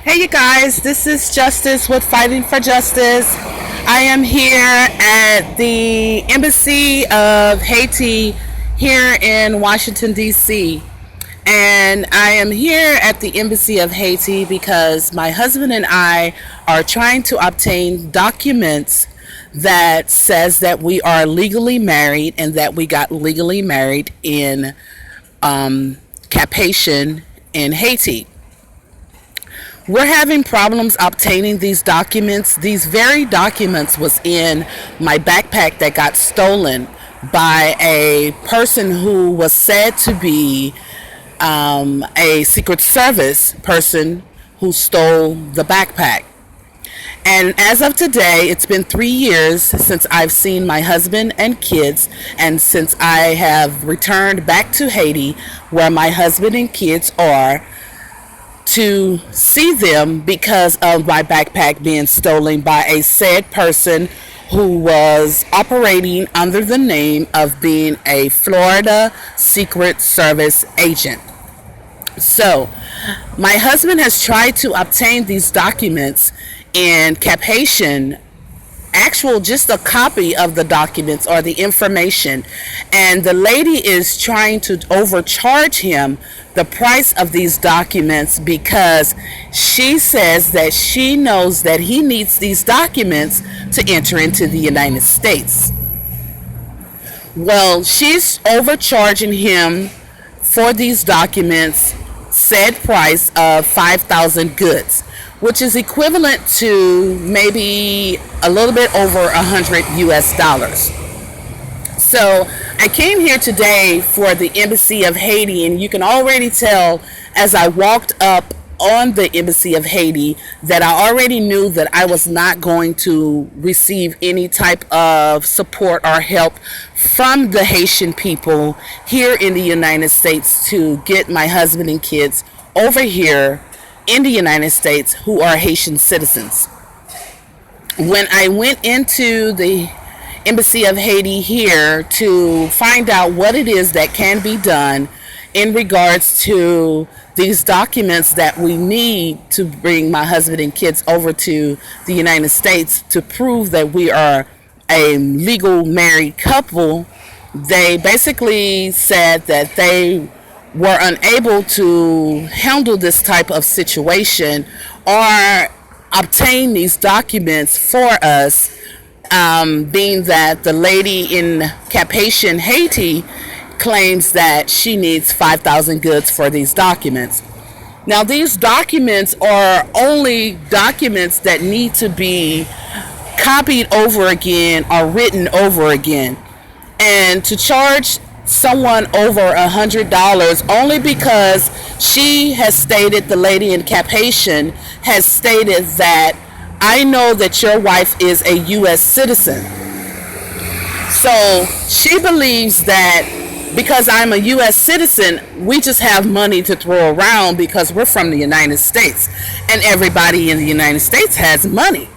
Hey you guys, this is Justice with Fighting for Justice. I am here at the Embassy of Haiti here in Washington, D.C. And I am here at the Embassy of Haiti because my husband and I are trying to obtain documents that says that we are legally married and that we got legally married in Cap-Haïtien in Haiti. We're having problems obtaining these documents. These very documents was in my backpack that got stolen by a person who was said to be a Secret Service person who stole the backpack. And as of today, it's been 3 years since I've seen my husband and kids, and since I have returned back to Haiti, where my husband and kids are, to see them because of my backpack being stolen by a said person who was operating under the name of being a Florida Secret Service agent. So, my husband has tried to obtain these documents in Cap-Haïtien, just a copy of the documents or the information, and the lady is trying to overcharge him the price of these documents because she says that she knows that he needs these documents to enter into the United States. Well, she's overcharging him for these documents, said price of 5,000 goods, which is equivalent to maybe a little bit over 100 US dollars. So I came here today for the Embassy of Haiti, and you can already tell as I walked up on the Embassy of Haiti that I already knew that I was not going to receive any type of support or help from the Haitian people here in the United States to get my husband and kids over here in the United States who are Haitian citizens. When I went into the Embassy of Haiti here to find out what it is that can be done in regards to these documents that we need to bring my husband and kids over to the United States to prove that we are a legal married couple, they basically said that they were unable to handle this type of situation or obtain these documents for us, being that the lady in Cap-Haïtien, Haiti, claims that she needs 5,000 goods for these documents. Now, these documents are only documents that need to be copied over again or written over again. And to charge someone over $100 only because she has stated, the lady in Cap-Haïtien has stated that I know that your wife is a U.S. citizen. So she believes that because I'm a U.S. citizen, we just have money to throw around because we're from the United States and everybody in the United States has money.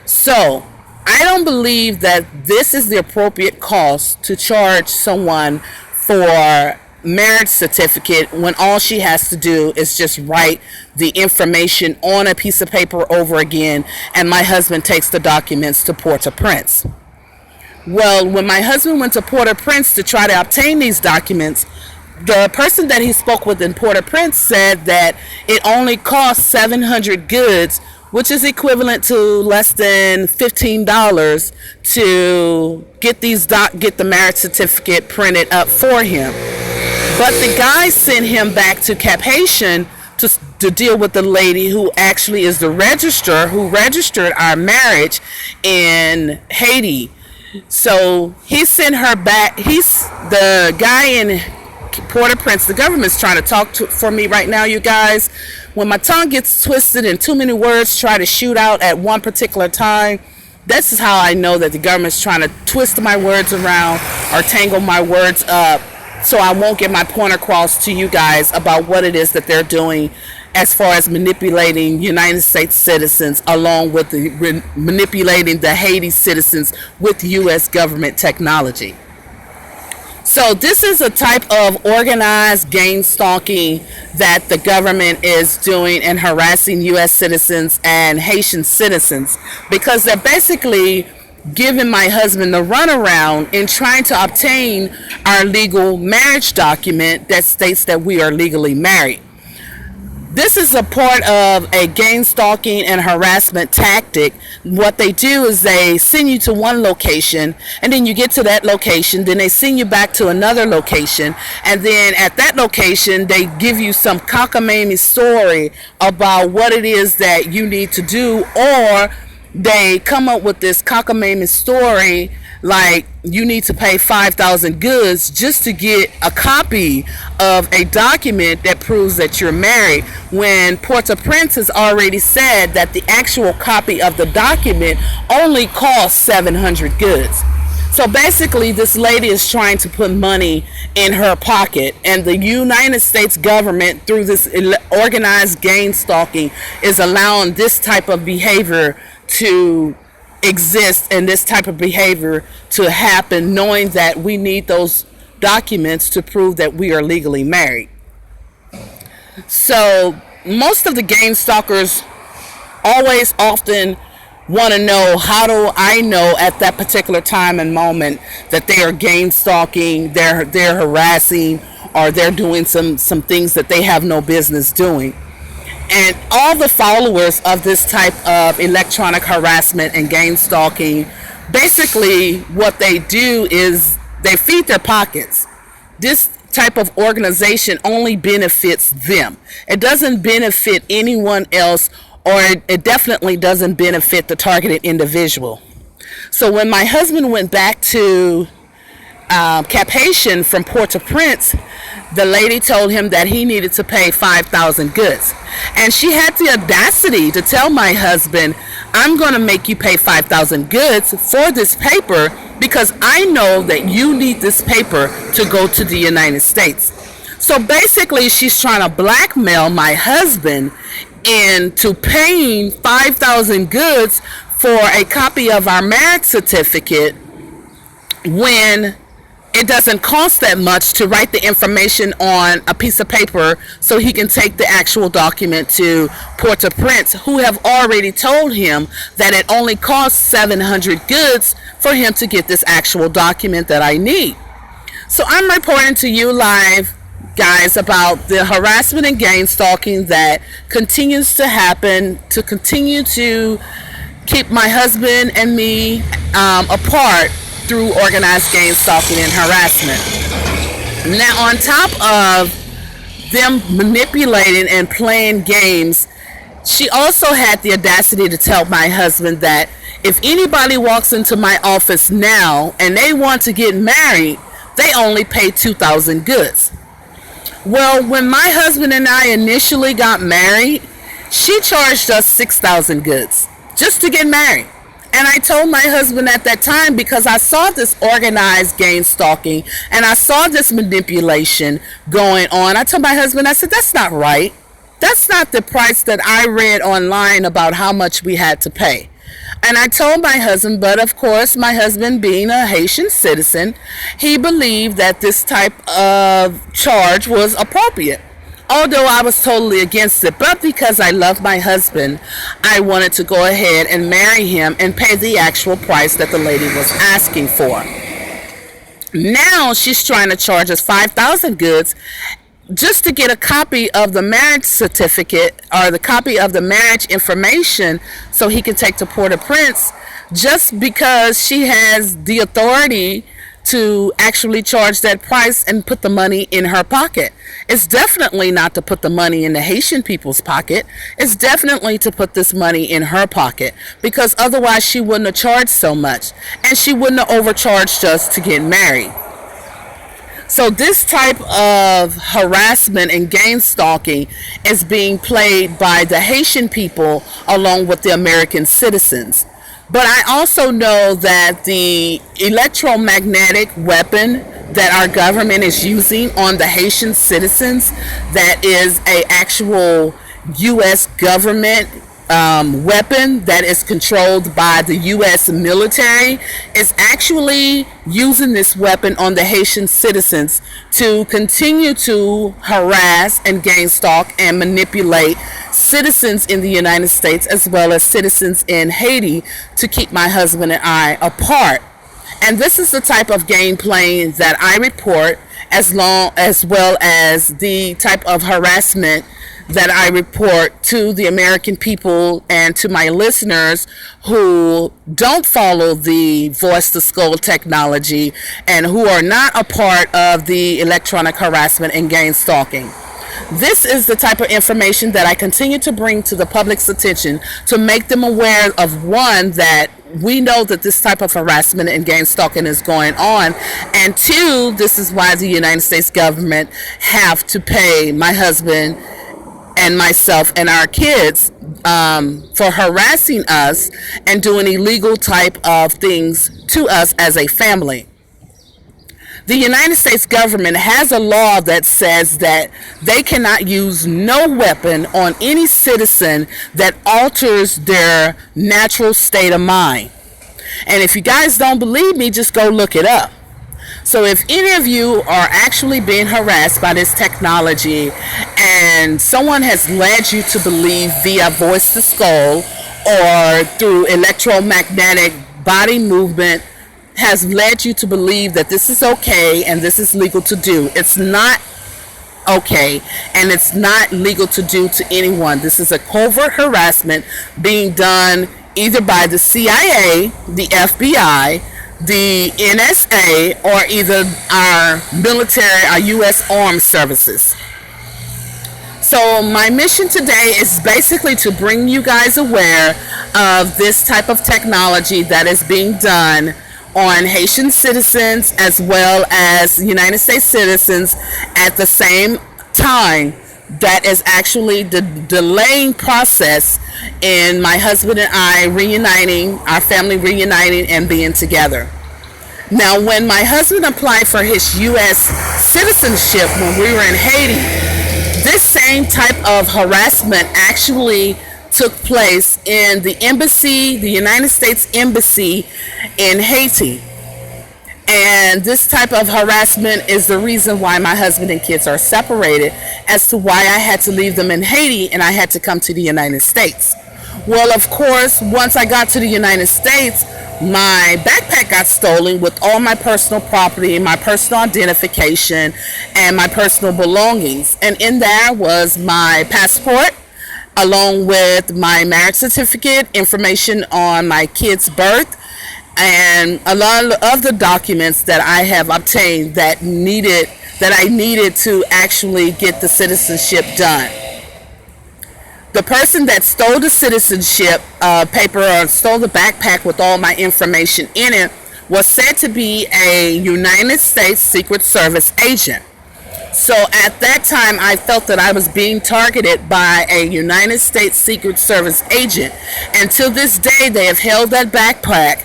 So I don't believe that this is the appropriate cost to charge someone for marriage certificate when all she has to do is just write the information on a piece of paper over again, and my husband takes the documents to Port-au-Prince. Well, when my husband went to Port-au-Prince to try to obtain these documents, the person that he spoke with in Port-au-Prince said that it only cost 700 goods, which is equivalent to less than $15 to get the marriage certificate printed up for him. But the guy sent him back to Cap-Haïtien to deal with the lady who actually is the registrar who registered our marriage in Haiti. So he sent her back. He's the guy in Port-au-Prince. The government's trying to talk for me right now, you guys. When my tongue gets twisted and too many words try to shoot out at one particular time, this is how I know that the government's trying to twist my words around or tangle my words up, so I won't get my point across to you guys about what it is that they're doing as far as manipulating United States citizens along with manipulating the Haiti citizens with U.S. government technology. So this is a type of organized gang stalking that the government is doing and harassing U.S. citizens and Haitian citizens, because they're basically giving my husband the runaround in trying to obtain our legal marriage document that states that we are legally married. This is a part of a gang stalking and harassment tactic. What they do is they send you to one location, and then you get to that location, then they send you back to another location, and then at that location they give you some cockamamie story about what it is that you need to do, or they come up with this cockamamie story like you need to pay 5,000 goods just to get a copy of a document that proves that you're married, when Port-au-Prince has already said that the actual copy of the document only costs 700 goods. So basically this lady is trying to put money in her pocket, and the United States government, through this organized gang stalking, is allowing this type of behavior to exist and this type of behavior to happen, knowing that we need those documents to prove that we are legally married. So most of the gang stalkers always often want to know, how do I know at that particular time and moment that they are gang stalking, they're harassing, or they're doing some things that they have no business doing. And all the followers of this type of electronic harassment and gang stalking, basically what they do is they feed their pockets. This type of organization only benefits them. It doesn't benefit anyone else, or it definitely doesn't benefit the targeted individual. So when my husband went back to Cap Haitian from Port-au-Prince, the lady told him that he needed to pay 5,000 goods. And she had the audacity to tell my husband, I'm going to make you pay 5,000 goods for this paper because I know that you need this paper to go to the United States. So basically she's trying to blackmail my husband into paying 5,000 goods for a copy of our marriage certificate, when it doesn't cost that much to write the information on a piece of paper so he can take the actual document to Port-au-Prince, who have already told him that it only costs 700 goods for him to get this actual document that I need. So I'm reporting to you live, guys, about the harassment and gang stalking that continues to happen, to continue to keep my husband and me apart through organized gang stalking and harassment. Now, on top of them manipulating and playing games, she also had the audacity to tell my husband that if anybody walks into my office now and they want to get married, they only pay 2,000 goods. Well, when my husband and I initially got married, she charged us 6,000 goods just to get married. And I told my husband at that time, because I saw this organized gang stalking and I saw this manipulation going on, I told my husband, I said, that's not right. That's not the price that I read online about how much we had to pay. And I told my husband, but of course, my husband being a Haitian citizen, he believed that this type of charge was appropriate. Although I was totally against it, but because I love my husband, I wanted to go ahead and marry him and pay the actual price that the lady was asking for. Now she's trying to charge us 5,000 goods just to get a copy of the marriage certificate or the copy of the marriage information so he can take to Port-au-Prince, just because she has the authority to actually charge that price and put the money in her pocket. It's definitely not to put the money in the Haitian people's pocket. It's definitely to put this money in her pocket, because otherwise she wouldn't have charged so much, and she wouldn't have overcharged us to get married. So this type of harassment and gang stalking is being played by the Haitian people along with the American citizens. But I also know that the electromagnetic weapon that our government is using on the Haitian citizens, that is a actual U.S. government weapon that is controlled by the U.S. military is actually using this weapon on the Haitian citizens to continue to harass and gang stalk and manipulate citizens in the United States as well as citizens in Haiti to keep my husband and I apart. And this is the type of game playing that I report, as well as the type of harassment that I report to the American people and to my listeners who don't follow the voice to skull technology and who are not a part of the electronic harassment and gang stalking. This is the type of information that I continue to bring to the public's attention to make them aware of, one, that we know that this type of harassment and gang stalking is going on, and two, this is why the United States government have to pay my husband and myself and our kids for harassing us and doing illegal type of things to us as a family. The United States government has a law that says that they cannot use no weapon on any citizen that alters their natural state of mind. And if you guys don't believe me, just go look it up. So if any of you are actually being harassed by this technology and someone has led you to believe via voice to skull or through electromagnetic body movement has led you to believe that this is okay and this is legal to do, it's not okay and it's not legal to do to anyone. This is a covert harassment being done either by the CIA, the FBI, the NSA, or either our military, our U.S. Armed Services. So my mission today is basically to bring you guys aware of this type of technology that is being done on Haitian citizens as well as United States citizens at the same time. That is actually the delaying process in my husband and I reuniting, our family reuniting and being together. Now, when my husband applied for his U.S. citizenship when we were in Haiti, this same type of harassment actually took place in the embassy, the United States Embassy in Haiti. And this type of harassment is the reason why my husband and kids are separated, as to why I had to leave them in Haiti and I had to come to the United States. Well, of course, once I got to the United States, my backpack got stolen with all my personal property, my personal identification, and my personal belongings. And in there was my passport, along with my marriage certificate, information on my kid's birth, and a lot of the documents that I have obtained that I needed to actually get the citizenship done. The person that stole the citizenship paper or stole the backpack with all my information in it was said to be a United States Secret Service agent. So at that time, I felt that I was being targeted by a United States Secret Service agent. And to this day, they have held that backpack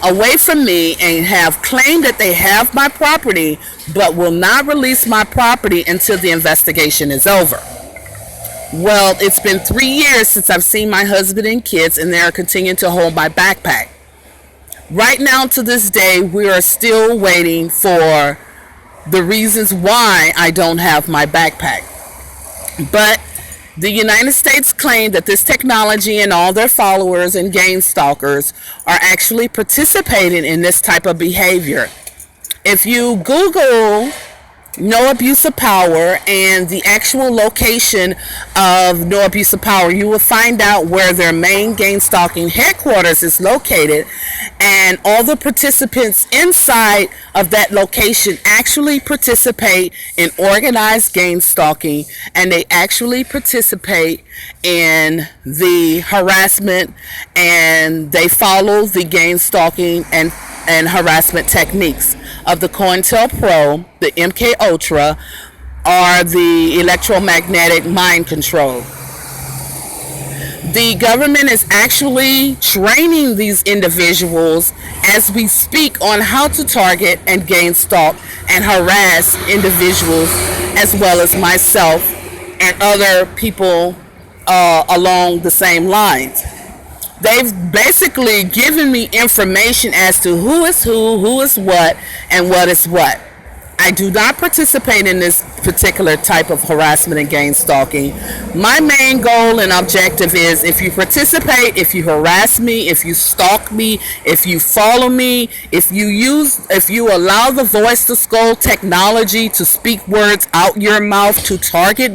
away from me and have claimed that they have my property, but will not release my property until the investigation is over. Well, it's been 3 years since I've seen my husband and kids, and they are continuing to hold my backpack. Right now, to this day, we are still waiting for the reasons why I don't have my backpack. But the United States claim that this technology and all their followers and gang stalkers are actually participating in this type of behavior. If you Google No Abuse of Power and the actual location of No Abuse of Power, you will find out where their main gang stalking headquarters is located, and all the participants inside of that location actually participate in organized gang stalking, and they actually participate in the harassment, and they follow the gang stalking and harassment techniques of the COINTELPRO, the MK Ultra, or the electromagnetic mind control. The government is actually training these individuals as we speak on how to target and gang stalk and harass individuals, as well as myself and other people along the same lines. They've basically given me information as to who is what, and what is what. I do not participate in this particular type of harassment and gang stalking. My main goal and objective is, if you participate, if you harass me, if you stalk me, if you follow me, if you allow the voice to skull technology to speak words out your mouth to target